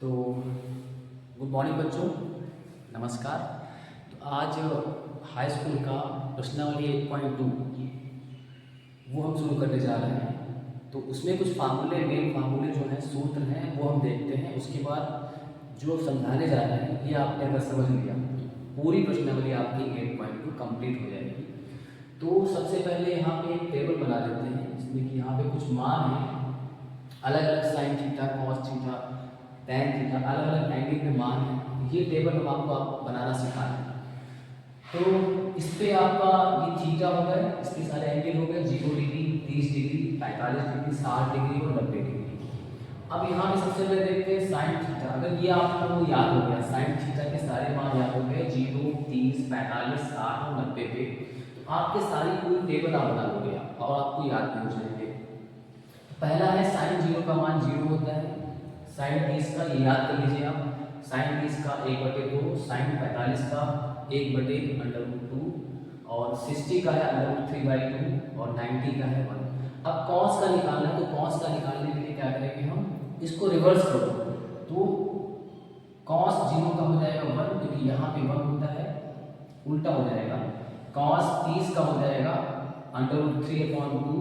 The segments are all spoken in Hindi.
तो गुड मॉर्निंग बच्चों, नमस्कार। तो आज हाई स्कूल का प्रश्नावली 8.2 वो हम शुरू करने जा रहे हैं। तो उसमें कुछ फार्मूले, मेन फार्मूले जो हैं, सूत्र हैं, वो हम देखते हैं। उसके बाद जो समझाने जा रहे हैं ये आपने अगर समझ लिया तो पूरी प्रश्नावली आपकी 8.2 कंप्लीट हो जाएगी। तो सबसे पहले यहाँ पे एक टेबल बना देते हैं जिसमें कि यहाँ पे कुछ मान है, अलग अलग sine theta, cos theta, tan theta, अलग अलग एंगल के मान है। ये टेबल हम आपको बनाना सिखा रहे हैं। तो इस पे आपका ये थीटा हो गए, इसके सारे एंगल हो गए 0 डिग्री, 30 डिग्री, 45 डिग्री, 60 डिग्री और 90 डिग्री। अब यहाँ पे सबसे पहले देखते हैं साइन थीटा। अगर ये आपको याद हो गया, साइन थीटा के सारे मान याद हो गए 0, 30, 45, 60 और 90 पे, तो आपके सारी पूरी टेबल आप बना लोगे और आपको याद भी हो जाएंगे। पहला है साइन 0 का मान 0 होता है। साइन 30 का ये याद कर लीजिए आप, साइन 30 का 1/2, साइन 45 का 1/√2 और 60 का है √3/2 और 90 का है 1। अब कॉस का निकालना है, तो कॉस का निकालने के लिए क्या करेंगे हम, इसको रिवर्स करो। तो कॉस 0 का हो जाएगा 1, क्योंकि यहाँ पे 1 होता है, उल्टा हो जाएगा। कॉस 30 का हो जाएगा √3/2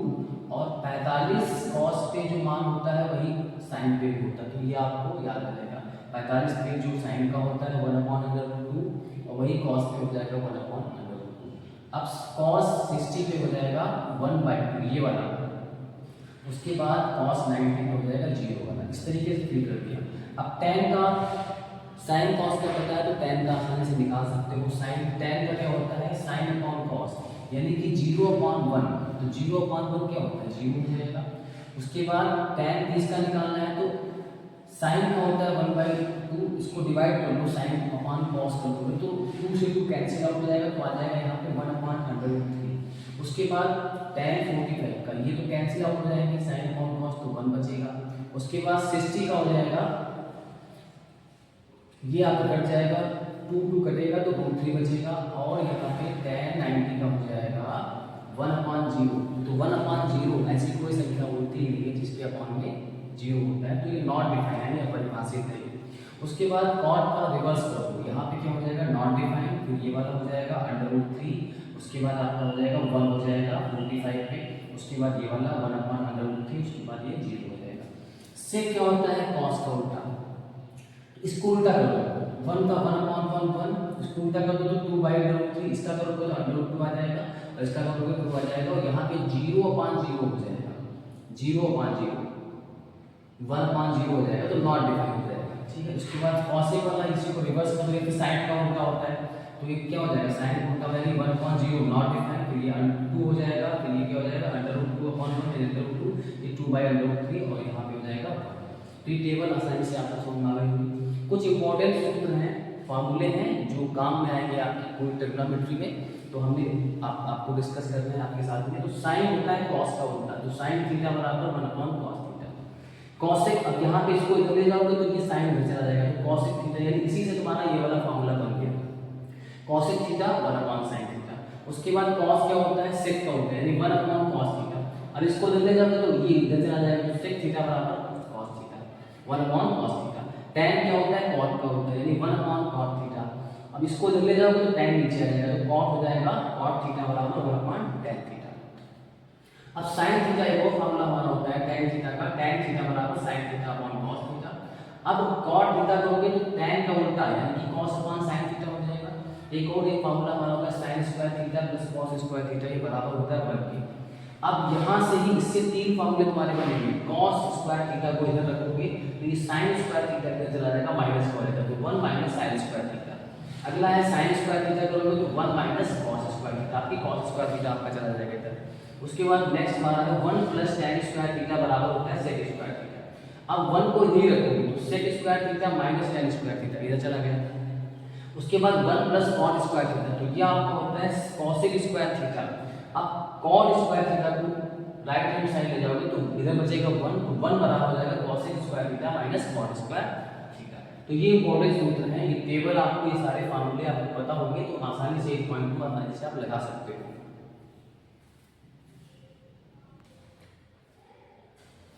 और 45 कॉस पे जो मान होता है वही साइन पे भी होता है, तो ये आपको याद रहेगा। 45 पे जो साइन का होता है 1/√2 और वही कॉस पे हो जाएगा 1/√2। अब कॉस 60 पे हो जाएगा 1/2, ये वाला। उसके बाद कॉस 90 पे हो जाएगा 0 वाला। इस तरीके से फिल कर दिया। अब tan का, साइन कॉस का पता है तो tan का आसानी से निकाल सकते हो। साइन tan का क्या होता है, साइन अपॉन कॉस, यानी कि 0/1। तो 0/1 क्या होता है, 0 हो जाएगा। उसके बाद tan 30 का निकालना है तो साइन का होता है 1/2, इसको डिवाइड कर लो, साइन अपॉन कॉस कर दो तो 2 से 2 कैंसिल आउट हो जाएगा, तो आ जाएगा यहाँ पे 1/√3। उसके बाद tan 45 का, ये तो कैंसिल आउट हो जाएंगे, साइन अपॉन कॉस तो 1 बचेगा। उसके बाद 60 का हो जाएगा, ये आपका कट जाएगा, 2 कटेगा तो √3 बचेगा। और यहाँ पे tan 90 का हो जाएगा 1/0। तो 1/0 ऐसी कोई संख्या होती नहीं है जिसके अपॉन में 0 होता है, तो ये नॉट डिफाइन है, अपरिभाषित है। उसके बाद कॉट का रिवर्स करो, यहाँ पे क्या हो जाएगा, नॉट डिफाइन, फिर ये वाला हो जाएगा √3। उसके बाद आपका हो जाएगा 1 हो जाएगा 45 पे। उसके बाद ये वाला 1/√3, उसके बाद ये 0 हो जाएगा। से क्या होता है, कॉस का उल्टा। इसको उल्टा कर दो, 1 का 1/1, इसको उल्टा कर दो तो 2/√3, इसका करोगे तो √2 आ जाएगा और इसका करोगे तो 2 आ जाएगा। और यहाँ पे 0/0 हो जाएगा, 0/0, 1/0 हो जाएगा, तो नॉट डिफाइन हो जाएगा। ठीक है। उसके बाद कॉसेक वाला, इसी को रिवर्स कर दो, साइन का उल्टा होता है, तो ये क्या हो जाएगा, साइन का उल्टा हो जाएगा 1/0 नॉट डिफाइन, फिर ये 2 हो जाएगा, फिर ये क्या हो जाएगा √2/1, ये 2/√3 और यहाँ पे हो जाएगा 1। तो ये टेबल आसानी से आपको समझ में आ गई होगी। कुछ इंपॉर्टेंट सूत्र हैं, फार्मूले हैं जो काम में आएंगे आपकी पूरी ट्रिग्नोमेट्री में, तो हमने आपको डिस्कस करना है आपके साथ में। तो साइन होता है कॉस का उल्टा, तो साइन थीटा बराबर 1/cos थीटा। कॉसेक, अब यहाँ पे इसको इधर ले जाओगे तो ये साइन इधर चला जाएगा, तो कॉसेक थीटा, यानी इसी से तुम्हारा ये वाला फार्मूला बन गया, कॉसेक थीटा 1/sin थीटा। उसके बाद कॉस क्या होता है, सेक का होता है, यानी 1/cos थीटा। अब इसको इधर ले जाओगे तो ये इधर चला जाएगा, तो सेक थीटा बराबर cos theta, 1/cos theta. tan क्या होता है, cot का होता है, यानी 1/cot थीटा। अब इसको इधर ले जाओगे तो tan नीचे आ जाएगा, तो cot हो जाएगा cot थीटा बराबर 1/tan थीटा। अब sin थीटा एक और फार्मूला हमारा होता है tan थीटा का, tan थीटा बराबर sin theta upon cos theta. अब cot थीटा करोगे तो tan का उल्टा यानी कि cos अपॉन sin थीटा हो जाएगा। एक और एक फार्मूला हमारा होगा sin square theta plus cos square theta, ये बराबर होता है 1 के। अब यहाँ से ही इससे 3 फार्मूले तुम्हारे बनेंगे, cos स्क्वायर थीटा को इधर रखोगे तो ये sin स्क्वायर थीटा इधर चला जाएगा, माइनस का हो जाएगा, तो 1 - sin स्क्वायर थीटा। अगला है sin स्क्वायर थीटा करोगे तो 1 - cos स्क्वायर थीटा, आपकी cos स्क्वायर थीटा आपका चला जाएगा इधर। उसके बाद नेक्स्ट हमारा है 1 + tan स्क्वायर थीटा बराबर होता है sec स्क्वायर थीटा। अब 1 को इधर रखोगे तो sec square theta - tan square theta इधर चला गया। उसके बाद 1 + cot स्क्वायर थीटा, तो ये आपका होता है cosec स्क्वायर थीटा। अब cot स्क्वायर थीटा को राइट हैंड साइड ले जाओगे तो इधर बचेगा 1, तो 1 बराबर हो जाएगा cosec square theta - cot square theta. तो ये इंपॉर्टेंट सूत्र हैं, ये टेबल आपको, ये सारे फार्मूले आपको पता होंगे तो आसानी से 1.2 आसानी से आप लगा सकते हो।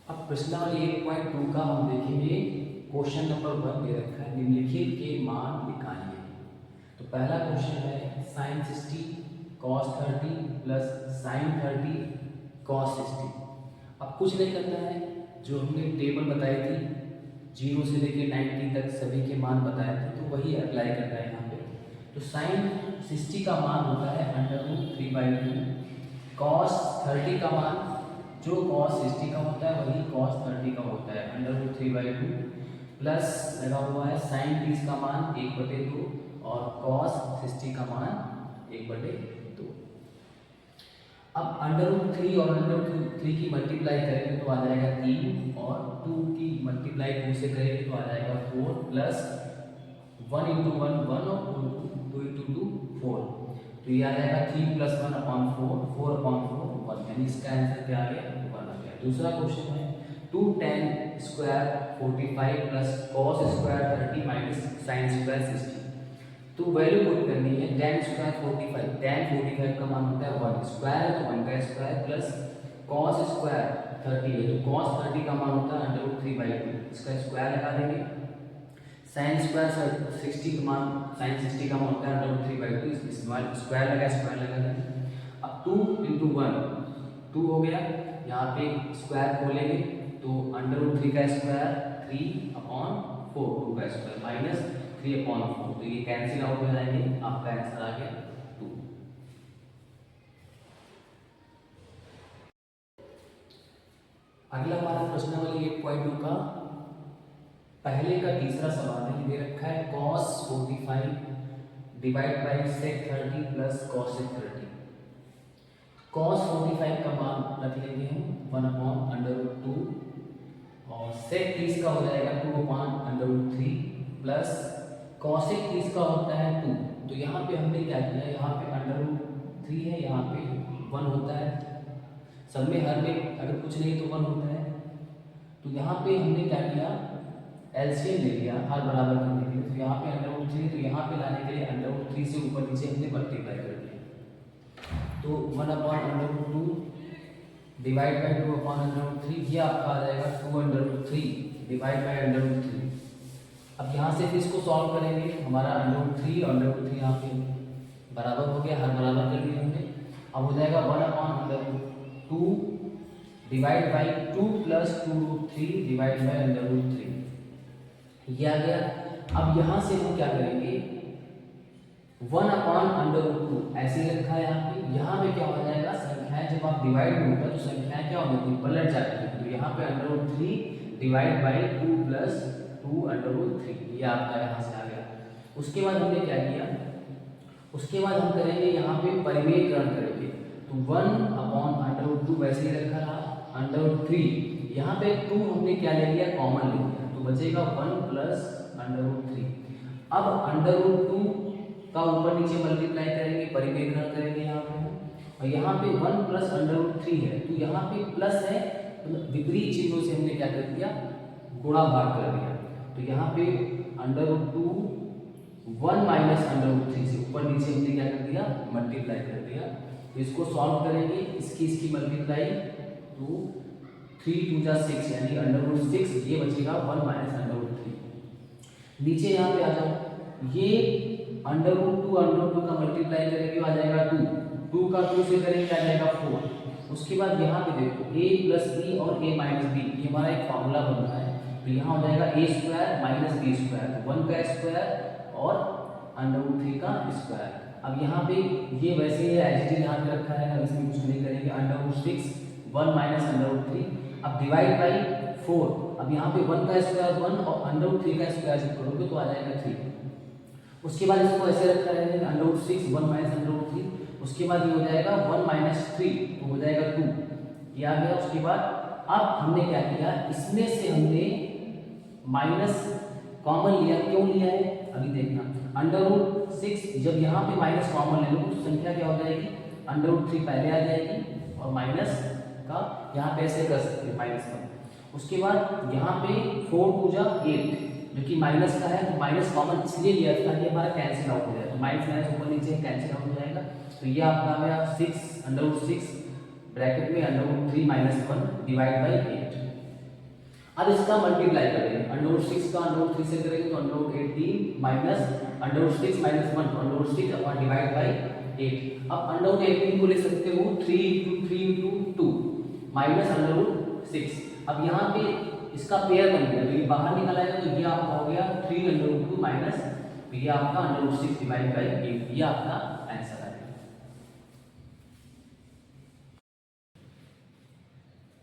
अब प्रश्नावली 1.2 का हम देखेंगे क्वेश्चन नंबर 1 दे रखा है, निम्नलिखित के मान निकालिए। तो पहला क्वेश्चन है sin 60 cos 30 plus sin 30 cos 60। अब कुछ नहीं करना है, जो हमने टेबल बताई थी 0 से लेकर 90 तक सभी के मान बताए थे, तो वही अप्लाई करना है यहाँ पे। तो sin 60 का मान होता है √3/2, cos 30 का मान जो cos 60 का होता है वही cos 30 का होता है √3/2, प्लस लगा हुआ है sin 30 का मान 1/2 और cos 60 का मान 1/2। अब √3 और √3 की मल्टीप्लाई करेंगे तो आ जाएगा 3, और 2 की मल्टीप्लाई 2 से करेंगे तो आ जाएगा 4, प्लस 1 × 1 1 और 2 × 2 4। तो ये आ जाएगा 3 + 1/4, 4/4 1, यानी इसका आंसर क्या आ गया, 1 आ गया। दूसरा क्वेश्चन है 2 tan square 45 plus cos square 30 minus sin square 60। तो वैल्यू पुट करनी है। tan स्क्वायर 45, tan 45 का मान होता है 1, स्क्वायर है तो 1 का स्क्वायर, प्लस cos स्क्वायर 30 है तो cos 30 का मान होता है √3/2, इसका स्क्वायर लगा देंगे। sin स्क्वायर 60 का मान, sin 60 का मान होता है √3/2, इसमें स्क्वायर लगा देंगे। अब 2 × 1 2 हो गया, यहाँ पे स्क्वायर खोलेंगे तो √3 का स्क्वायर 3/4, 2 का स्क्वायर माइनस 3/4, तो ये कैंसिल आउट हो जाएंगे, आपका आंसर आ गया 2। अगला हमारा प्रश्नावली 8.2 का पहले का तीसरा सवाल है, दे रखा है cos 45 divide by sec 30 plus cos 30। cos 45 का मान रख लेंगे हम 1/√2, और sec 30 का हो जाएगा 2/√3, प्लस cos 30 का होता है 2। तो यहाँ पे हमने क्या किया, यहाँ पे √3 है, यहाँ पे 1 होता है, सब में हर में अगर कुछ नहीं तो 1 होता है। तो यहाँ पे हमने क्या किया, एलसीएम ले लिया हर बराबर करने के लिए। तो यहाँ पे √3, तो यहाँ पे लाने के लिए √3 से ऊपर नीचे हमने मल्टीप्लाई कर दिया। तो 1/√2 डिवाइड बाई 2/√3, ये आपका आ जाएगा 2/3 डिवाइड बाई √3। अब यहाँ से फिर इसको सॉल्व करेंगे, हमारा √3 और √3 यहाँ पे बराबर हो गया, हर बराबर कर दिया हमने। अब हो जाएगा 1/√2 divide by 2 plus 2√3 divide by √3, ये आ गया। अब यहाँ से हम क्या करेंगे, 1/√2 ऐसे रखा है यहाँ पे क्या हो जाएगा, संख्याएं जब आप डिवाइड में होता है तो संख्याएं क्या हो जाती है, पलट जाती है। तो यहाँ पे √3 डिवाइड बाई 2 प्लस 2√3, ये आपका यहाँ से आ गया। उसके बाद हमने क्या किया, उसके बाद हम करेंगे यहाँ पे परिमेयकरण करेंगे। तो 1/√2 वैसे ही रखा रहा, √3 यहाँ पे 2 हमने क्या ले लिया, कॉमन ले लिया, तो बचेगा 1 प्लस √3। अब √2 का ऊपर नीचे मल्टीप्लाई करेंगे, परिमेयकरण करेंगे यहाँ पे, और यहाँ पे 1 प्लस √3 है, तो यहाँ पे प्लस है, मतलब विपरीत चिन्हों से हमने क्या कर दिया, गुणा भाग कर दिया। तो यहाँ पे √2 1 माइनस √3 से ऊपर नीचे हमने क्या कर दिया, मल्टीप्लाई कर दिया। तो इसको सॉल्व करेंगे, इसकी मल्टीप्लाई, तो 3 × 2 = 6, यानी √6, ये बचेगा 1 माइनस √3। नीचे यहाँ पे आ जाओ, ये √2 का मल्टीप्लाई करेंगे आ जाएगा 2 का 2 से करेंगे आ जाएगा 4। उसके बाद यहाँ पे देखो a प्लस बी और a माइनस बी, ये हमारा एक फॉर्मूला बन रहा है। तो यहाँ हो जाएगा a square minus b square, 1 का स्क्वायर और √3 का स्क्वायर। अब यहाँ पे ये वैसे ही एच डी यहाँ पे रखा है, अब इसमें कुछ नहीं करेंगे, √6 1 माइनस √3। अब डिवाइड बाई 4, अब यहाँ पे 1 का स्क्वायर 1 और √3 का स्क्वायर जब करोगे तो आ जाएगा 3। उसके बाद इसको ऐसे रखा रहेगा √6 1 माइनस √3, उसके बाद ये हो जाएगा 1 माइनस 3, तो हो जाएगा 2, ये आ गया। उसके बाद अब हमने क्या किया, इसमें से हमने माइनस कॉमन लिया, क्यों लिया है अभी देखना। √6 जब यहाँ पे माइनस कॉमन ले लो तो संख्या क्या हो जाएगी, √3 पहले आ जाएगी और माइनस का यहाँ पे ऐसे कर सकते हैं माइनस का। उसके बाद यहाँ पे 4 × 2 = 8, जो कि माइनस का है, तो माइनस कॉमन इसलिए लिया था ये हमारा कैंसिल आउट हो जाएगा, तो माइनस माइनस ऊपर नीचे कैंसिल आउट हो जाएगा। तो ये आपका आ गया 6 √6 ब्रैकेट में √3 - 1 डिवाइड बाई 8। अब इसका मल्टीप्लाई करेंगे, √6 का √3 से करेंगे तो √18 माइनस √6 माइनस 1 तो √6 अपॉन डिवाइड बाई 8। अब √18 को ले सकते हो 3 इंटू 3 इंटू 2 माइनस √6। अब यहाँ पे इसका पेयर बन गया तो ये बाहर निकल आएगा तो ये आपका हो गया 3 √2 माइनस ये आपका √6 डिवाइड बाई 8। ये आपका आंसर है।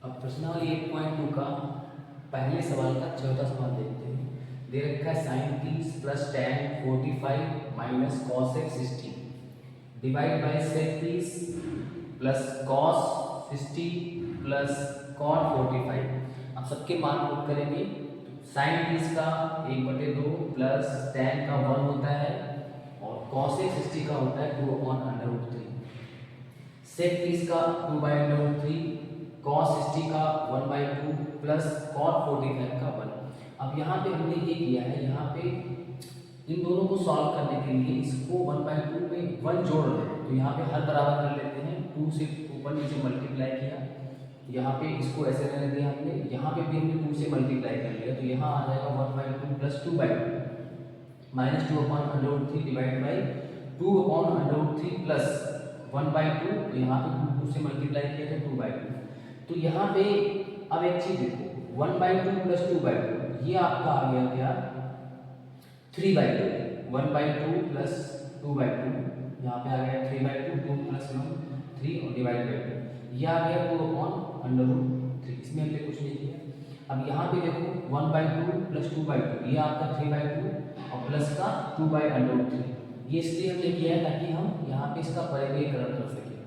अब प्रश्नावली 8.2 का पहले सवाल का चौथा सवाल देखते हैं। दे रखा है sin 30 plus tan 45 minus cos x 60 divide by sec 30 plus cos 60 plus cot 45। अब सबके मान पुट करेंगे। sin 30 का 1/2 प्लस tan का 1 होता है और cos x 60 का होता है 2/√3। sec 30 का 2/√3 cos 60 का 1/2 प्लस cot 45 का 1। अब यहाँ पे हमने ये किया है, यहाँ पे इन दोनों को सॉल्व करने के लिए इसको 1/2 में 1 जोड़ रहे हैं तो यहाँ पे हर बराबर कर लेते हैं। 2 से ऊपर नीचे मल्टीप्लाई किया, यहाँ पे इसको ऐसे रहने दिया हमने, यहाँ पे भी हमने 2 से मल्टीप्लाई कर लिया तो यहाँ आ जाएगा 1/2 plus 2/2 minus 2/√3 divide by 2/√3 plus 1/2 तो यहाँ पे 2 से मल्टीप्लाई किया तो 2/2। तो यहाँ पे अब एक चीज देखो 1/2 प्लस 2/2 ये आपका आ गया क्या 3/2। 1/2 प्लस 2/2 यहाँ पे आ गया 3/2 2 प्लस 1 3 और डिवाइड बाई 2 ये आ गया 2/√3। इसमें हमने कुछ नहीं किया। अब यहाँ पे देखो 1/2 प्लस 2/2 ये आपका 3/2 और प्लस का 2/√3 ये इसलिए हमने किया है ताकि हम यहाँ पे इसका परिमेयकरण कर सकें।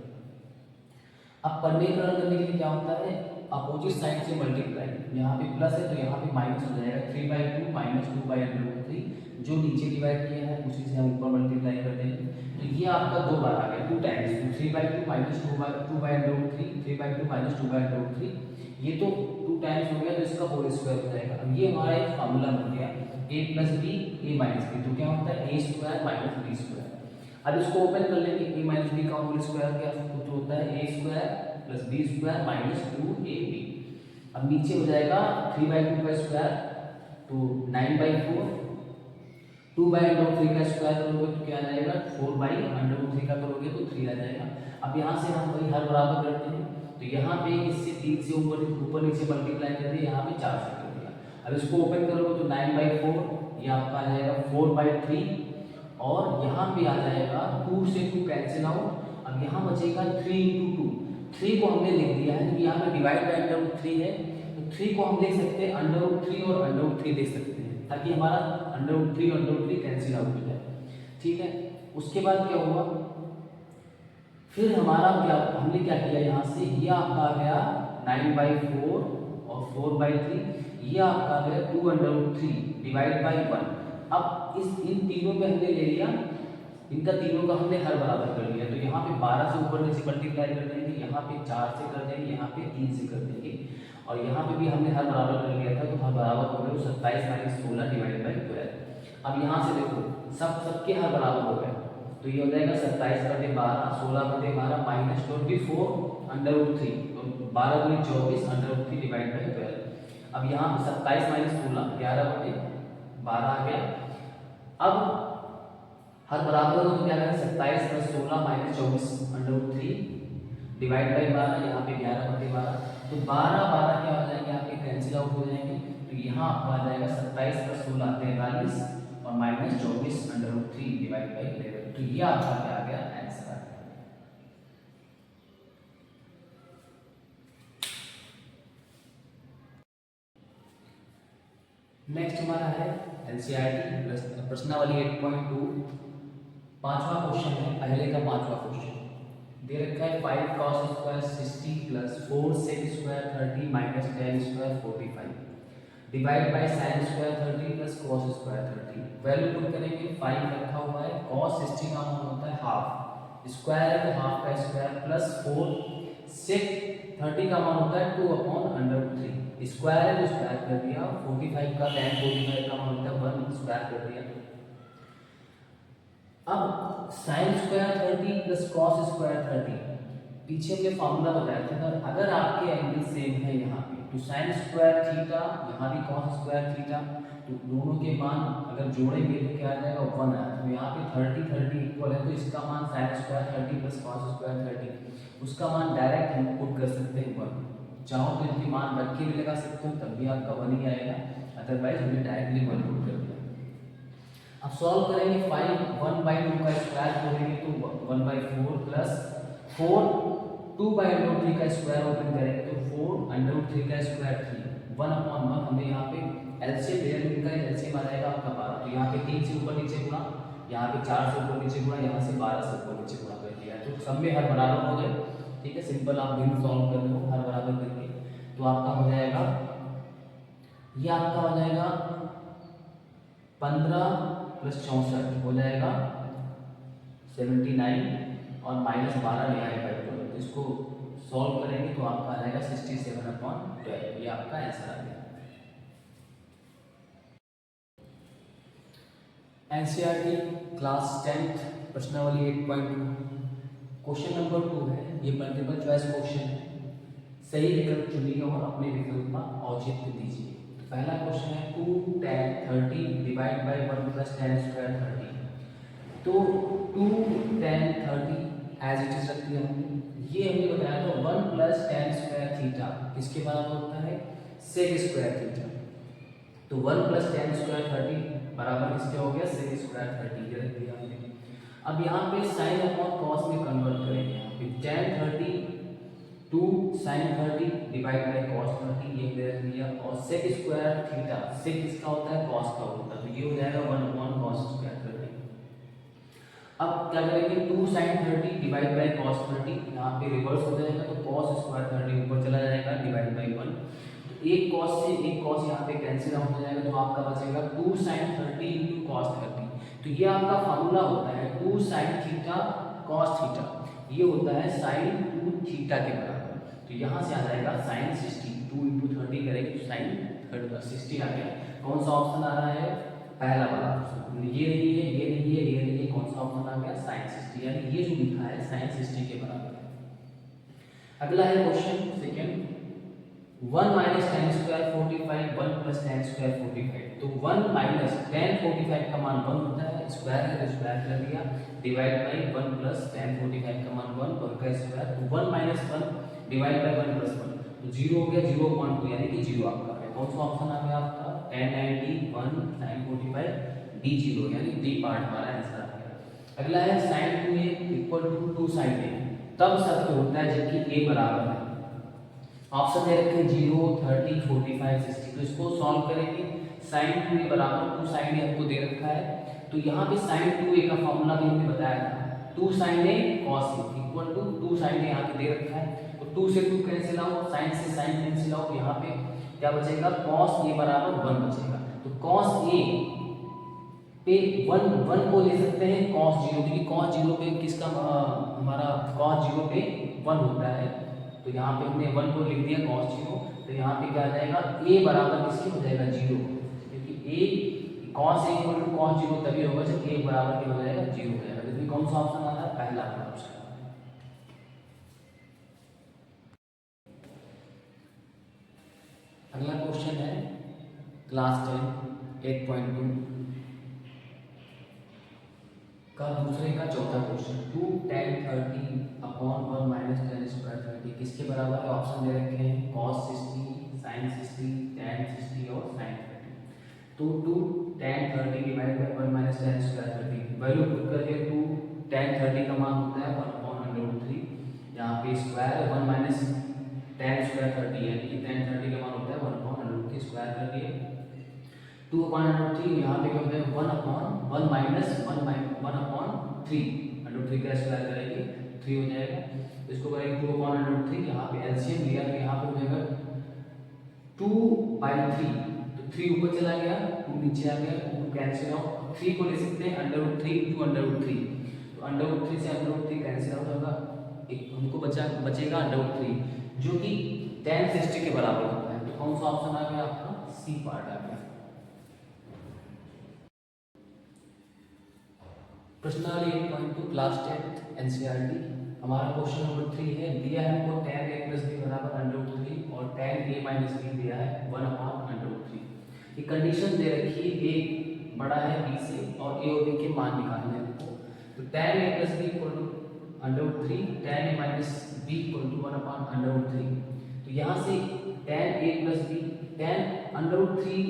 अब परिमेयकरण करने के लिए क्या होता है अपोजिट साइड से मल्टीप्लाई, यहाँ पे प्लस है तो यहाँ पे माइनस हो जाएगा 3/2 माइनस 2/√3 जो नीचे डिवाइड किया है उसी से हम ऊपर मल्टीप्लाई कर देंगे तो ये आपका 2 बार आ गया 2 टाइम्स 3/2 माइनस 2/√3 3/2 माइनस 2/√3 ये तो 2 टाइम्स हो गया तो इसका होल स्क्वायर हो जाएगा। अब ये हमारा एक फार्मूला बन गया a plus b a minus b तो क्या होता है a square minus b square. अब इसको ओपन कर लेंगे a माइनस बी का होल स्क्वायर क्या तो होता है a square plus b square minus 2ab। अब नीचे हो जाएगा 3/2 का स्क्वायर तो 9/4 2/√3 का स्क्वायर करोगे तो क्या आ जाएगा 4/√3 का करोगे तो 3 आ जाएगा। अब यहाँ से हम वही हर बराबर करते हैं तो यहाँ पे इससे 3 से ऊपर नीचे मल्टीप्लाई कर दिया, यहाँ पे 4 से कर दिया। अब इसको ओपन करोगे तो 9/4 ये आपका आ जाएगा 4/3 और यहाँ पे आ जाएगा 2 से 2 कैंसिल आउट। अब यहाँ बचेगा 3 इंटू 2 3 को हमने लिख दिया है क्योंकि यहाँ पे डिवाइड बाई √3 है तो 3 को हम लिख सकते हैं √3 और √3 लिख सकते हैं ताकि हमारा √3 और √3 कैंसिल आउट हो जाए। ठीक है, उसके बाद क्या हुआ फिर हमारा क्या हमने क्या किया यहाँ से ये आपका आ गया 9/4 और 4/3 ये आपका आ गया 2/√3 डिवाइड बाई 1। अब इन तीनों पे हमने ले लिया, इनका तीनों का हमने हर बराबर कर लिया तो यहाँ पे 12 से ऊपर नीचे मल्टीप्लाई कर देंगे, यहाँ पे 4 से कर देंगे, यहाँ पे 3 से कर देंगे और यहाँ पे भी हमने हर बराबर कर लिया था तो हर बराबर हो गए 27 माइनस 16 डिवाइड बाई 12। अब यहाँ से देखो सबके हर बराबर हो गए तो ये हो जाएगा 27/12 16/12 माइनस 24/√3 तो 12×24 √3 डिवाइड बाई 12। अब यहाँ 27 माइनस 16 11/12 आ गया। अब हर बराबर हो तो क्या करें 27 + 16 माइनस 24/√3 डिवाइड बाई 12 यहाँ पे 11/12 तो 12 क्या हो जाएंगे आपके कैंसिल आउट हो जाएंगे तो यहाँ आपको आ जाएगा 27 + 16 43 और माइनस 24/√3 डिवाइड बाई 11 तो ये आपका क्या आ गया आंसर आ गया। नेक्स्ट हमारा है एनसीईआरटी प्रश्नावली 8.2 पांचवा क्वेश्चन है, पहले का पांचवा क्वेश्चन दे रखा है 5 cos square 60 plus 4 sec square 30 minus 10 square 45 divide by sin square 30 plus cos square 30। Value put करेंगे 5 रखा हुआ है cos 60 का मान होता है हाफ स्क्वायर है तो हाफ का स्क्वायर प्लस 4 sec 30 का मान होता है 2/√3 स्क्वायर है तो स्क्वायर कर दिया 45 का tan 45 का मान होता है 1 स्क्वायर कर दिया। अब sin square 30 plus cos square 30 पीछे हमने फॉर्मूला बताया था अगर आपके एंगल सेम है यहाँ पे तो साइन स्क्वायर थीटा, यहाँ भी कॉस स्क्वायर थीटा, तो दोनों के मान अगर जोड़ेंगे तो क्या आ जाएगा 1 आया। तो यहाँ पे 30 इक्वल है तो इसका मान sine square 30 plus cos square 30, उसका मान डायरेक्ट हम पुट कर सकते हैं 1। चाहो तो इनके मान रख के भी लगा सकते हो तब भी आपका 1 ही आएगा, अदरवाइज हमने डायरेक्टली 1 पुट कर दिया। अब सॉल्व करेंगे 5 1/2 का स्क्वायर करेंगे तो 1/4 प्लस 4 2/√3 का स्क्वायर ओपन करेंगे तो 4√3 का स्क्वायर 3 1/1 हमने यहाँ पे एलसीएम ले लिया, एलसीएम आ जाएगा आपका 12। तो यहाँ पे 3 से ऊपर नीचे गुणा, यहाँ पे 4 से ऊपर नीचे गुणा, यहाँ से 12 से ऊपर नीचे गुणा कर दिया। तो सब में हर बराबर हो गए, ठीक है। सिंपल आप भिन्न सॉल्व कर लो हर बराबर करके, तो आपका हो जाएगा, ये आपका हो जाएगा 15 प्लस 64 हो जाएगा 79 और माइनस 12 ले आएगा। तो इसको सॉल्व करेंगे तो आपका आ जाएगा 67/12। ये आपका आंसर आ गया। एनसीईआरटी क्लास 10th प्रश्नावली 8.2 क्वेश्चन नंबर 2 है। ये मल्टीपल चॉइस क्वेश्चन है। सही विकल्प चुनिए और अपने विकल्प का औचित्य दीजिए। तो पहला क्वेश्चन है 2 tan 30 divide by 1 plus tan square 30। तो 2 tan 30 एज इट इज रख दिया हमने। ये हमने बताया था 1 प्लस tan स्क्वायर थीटा किसके बराबर होता है, सेक स्क्वायर थीटा। तो 1 प्लस tan स्क्वायर 30 बराबर किसके हो गया, सेक स्क्वायर 30, ये रख दिया हमने। अब यहाँ पे साइन अपॉन कॉस में कन्वर्ट करेंगे। यहाँ पे tan 30 2 sin 30 divide by cos 30 ये हमने रख दिया, और sec स्क्वायर थीटा, sec किसका होता है, cos का होता है। तो ये हो जाएगा 1/cos स्क्वायर 30। अब क्या करेंगे 2 sin 30 डिवाइड बाय cos 30, यहाँ पे रिवर्स हो जाएगा तो cos स्क्वायर 30 ऊपर चला जाएगा डिवाइड बाय 1। तो एक cos से एक cos यहाँ पे कैंसिल आउट हो जाएगा, तो आपका बचेगा 2 sin 30 into cos 30। तो ये आपका फार्मूला होता है 2 sin थीटा cos थीटा, ये होता है sin 2 थीटा के बराबर। तो यहाँ से आ जाएगा sin 60, 2 into 30 करेंगे तो sin 60 आ गया। कौन सा ऑप्शन आ रहा है, पहला वाला ऑप्शन। ये नहीं है, ये नहीं है, ये नहीं है, कौन सा ऑप्शन आ गया, sin 60, यानी ये जो लिखा है sin 60 के बराबर है। अगला है question second 1 minus tan square 45 1 plus tan square 45। तो 1 minus tan 45 का मान 1 होता है, स्क्वायर है तो स्क्वायर कर दिया, डिवाइड बाय 1 plus tan 45 का मान 1 का स्क्वायर। तो 1 minus 1 डिवाइड बाय 1 plus 1 तो 0 हो गया, 0.2 यानी कि 0 आपका है। कौन सा ऑप्शन आ गया आपका, tan 90 1 sin 45 d 0, यानी डी पार्ट हमारा आंसर आ गया। अगला है sin 2a equal to 2 sin a, तब सत्य होता है जबकि a बराबर है। ऑप्शन दे रखे 0 30 45 60। तो इसको सॉल्व करेंगे, sin 2a बराबर 2 sin a हमको दे रखा है। तो यहाँ पे sin 2a का फॉर्मूला भी हमने बताया था, 2 sin a cos a equal to 2 sin a यहाँ पे दे रखा है। तो 2 से 2 कैंसिल आउट, sin से sin कैंसिल आउट, यहाँ पे क्या बचेगा, cos a बराबर 1 बचेगा। तो cos a पे 1 को ले सकते हैं cos 0, क्योंकि cos 0 पे किसका हमारा cos 0 पे 1 होता है। तो यहाँ पे हमने 1 को लिख दिया cos 0। तो यहाँ पे क्या आ जाएगा, a बराबर किसके हो जाएगा 0, क्योंकि a cos a equal to cos 0 तभी होगा जब a बराबर क्या हो जाएगा 0 हो जाएगा। तो कौन सा ऑप्शन आ रहा है, पहला वाला ऑप्शन। अगला क्वेश्चन है क्लास 10 8.2 का दूसरे का चौथा question 2 tan 30 upon 1 minus tan square 30 किसके बराबर है। ऑप्शन दे रखे हैं cos 60 sin 60 tan 60 और sin 30। तो 2 tan 30 divide by 1 minus tan square 30, value put करके 2 tan 30 का मान होता है 1/√3, यहाँ पे स्क्वायर है 1 माइनस tan स्क्वायर 30, यानी कि tan 30 का मान होता है 1/√3, स्क्वायर कर दिए 2/√3। यहाँ पे क्या होता है 1/1 माइनस 1/3 √3 का स्क्वायर करेंगे 3 हो जाएगा। तो इसको करेंगे 2/√3, यहाँ पे एलसीएम लिया तो यहाँ पे हो जाएगा 2/3। तो 3 ऊपर चला गया, 2 नीचे आ गया, 2 कैंसिल आउट। 3 को ले सकते हैं √3 into √3, तो √3 से √3 कैंसिल आउट होगा, एक हमको बचेगा √3 जो कि tan 60 के बराबर होता है। तो कौन सा ऑप्शन आ गया आपका, सी पार्ट आ गया। प्रश्नावली 8.2 क्लास 10 एनसीईआरटी हमारा क्वेश्चन नंबर 3 है, दिया है हमको tan a प्लस बी बराबर √3 और tan a माइनस बी दिया है 1/√3। ये कंडीशन दे रखी है, a बड़ा है b से और a और b के मान निकालने हैं हमको। तो tan a plus b equal to √3, tan a minus b equal to 1/√3। तो यहाँ से tan a plus b, tan √3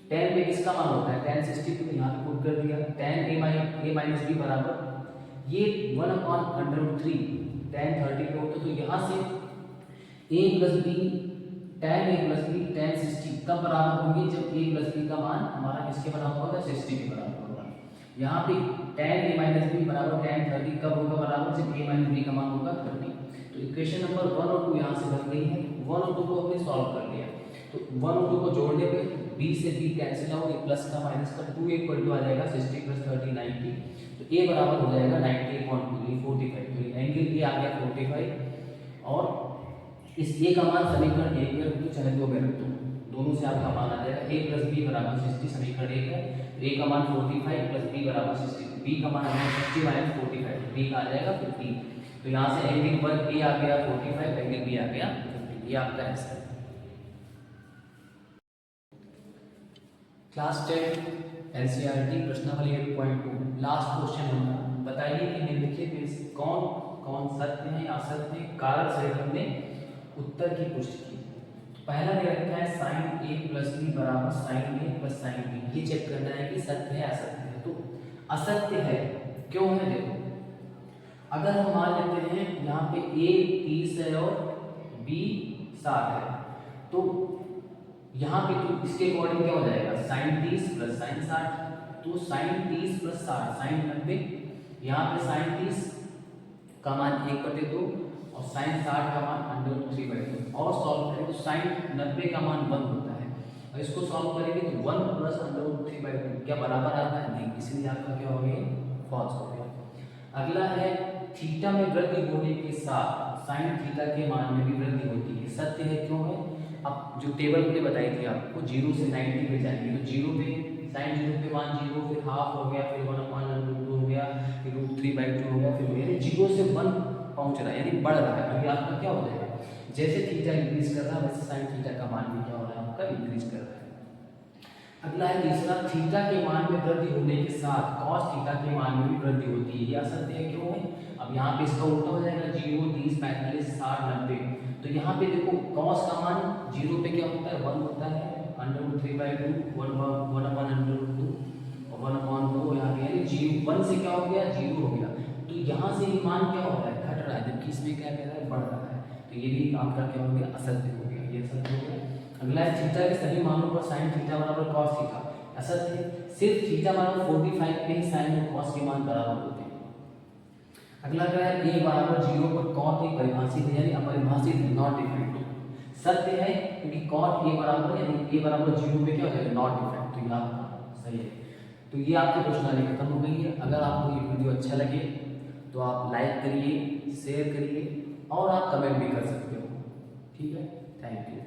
tan में किसका मान होता है, tan 60 को यहाँ पे पुट कर दिया, tan a माइनस बी बराबर ये 1/√3 tan 30 पे होता है। तो यहाँ से a plus b, tan a plus b tan 60 कब बराबर होंगे, जब a प्लस बी का मान हमारा किसके बराबर होगा, 60 के बराबर होगा। यहाँ पे tan a माइनस बी बराबर tan 30 कब होगा बराबर, जब a माइनस बी का मान होगा 30। तो इक्वेशन नंबर 1 और 2 यहाँ से बन गई है। 1 और 2 को हमने सॉल्व कर लिया। तो 1 और 2 को जोड़ने पे b से b cancel out, a plus का माइनस का 2 इक्वल टू आ जाएगा 60 प्लस 30 90। तो a बराबर हो जाएगा 90.2, 45। तो एंगल a आ गया 45 और इस a का मान समीकरण 1 में रख दो चाहे 2 में रख दो, दोनों से आपका मान आ जाएगा a प्लस b बराबर 60, समीकरण 1 है। a का मान 45 प्लस b बराबर 60, b का मान हमें 60 माइनस 45, b का आ जाएगा 50। तो यहाँ से एंगल 1 a आ गया 45, एंगल b आ गया 50। ये आपका आंसर है। क्लास 10 एनसीईआरटी प्रश्नावली 8.2 लास्ट क्वेश्चन होगा। बताइए कि निम्नलिखित में से कौन कौन सत्य है या असत्य है, कारक सहित हमने उत्तर की पुष्टि की। तो पहला दे रखा है sin a प्लस b बराबर sin a plus sin b। ये चेक करना है कि सत्य है असत्य है। तो असत्य है, क्यों है, देखो अगर हम मान लेते हैं यहाँ पे a 30 है और b 60 है, तो यहाँ पे तो इसके अकॉर्डिंग क्या हो जाएगा, sin 30 प्लस sin 60। तो sin 30 प्लस 60 sin 90, यहाँ पे sin 30 का मान 1/2 और sin 60 का मान √3/2 और सॉल्व करें तो sin 90 का मान 1 होता है और इसको सॉल्व करेंगे तो 1 प्लस √3/2 क्या बराबर आता है, नहीं, इसलिए आपका क्या हो गया, फॉल्स हो गया। अगला है थीटा में वृद्धि होने के साथ sin थीटा के मान में भी वृद्धि होती है, सत्य है, क्यों है। अब जो टेबल हमने बताई थी आपको 0 से 90 पे जाएंगे तो 0 पे sin 0 पे मान 0, फिर हाफ हो गया, फिर 1/√2 हो गया, फिर √3/2 हो गया, फिर यानी 0 से 1 पहुंच रहा है, यानी बढ़ रहा है। अभी आपका क्या हो जाएगा, जैसे थीटा इंक्रीज कर रहा है वैसे sin थीटा का मान भी क्या हो रहा है, आपका इंक्रीज कर रहा है। अगला है तीसरा, थीटा के मान में वृद्धि होने के साथ cos थीटा के मान में भी वृद्धि होती है, ये असत्य है, क्यों है। अब यहाँ पे इसका उल्टा हो जाएगा, 0 30 45 60 90। तो यहाँ पे देखो cos का मान 0 पे क्या होता है, 1 होता है, √3/2 1/√2 और 1/2 यहाँ पे, यानी 1 से क्या हो गया, 0 हो गया। तो यहाँ से ये मान क्या हो रहा है, घट रहा है, जबकि इसमें क्या कह रहा है, बढ़ रहा है। तो ये भी आपका क्या हो गया, असत्य हो गया, ये असत्य हो गया। अगला है थीटा के सभी मानों पर sin थीटा बराबर cos थीटा, असत्य है। सिर्फ थीटा बराबर 45 पे ही sin और cos के मान बराबर होते हैं। अगला क्या है, a बराबर 0 पर cot एक परिभाषित है, यानी अपरिभाषित है, नॉट डिफाइंड। सत्य है क्योंकि cot a बराबर, यानी a बराबर 0 पे क्या हो जाएगा, नॉट डिफाइंड। तो ये आपका सही है। तो ये आपकी प्रश्नावली खत्म हो गई है। अगर आपको ये वीडियो अच्छा लगे तो आप लाइक करिए, शेयर करिए और आप कमेंट भी कर सकते हो। ठीक है, थैंक यू।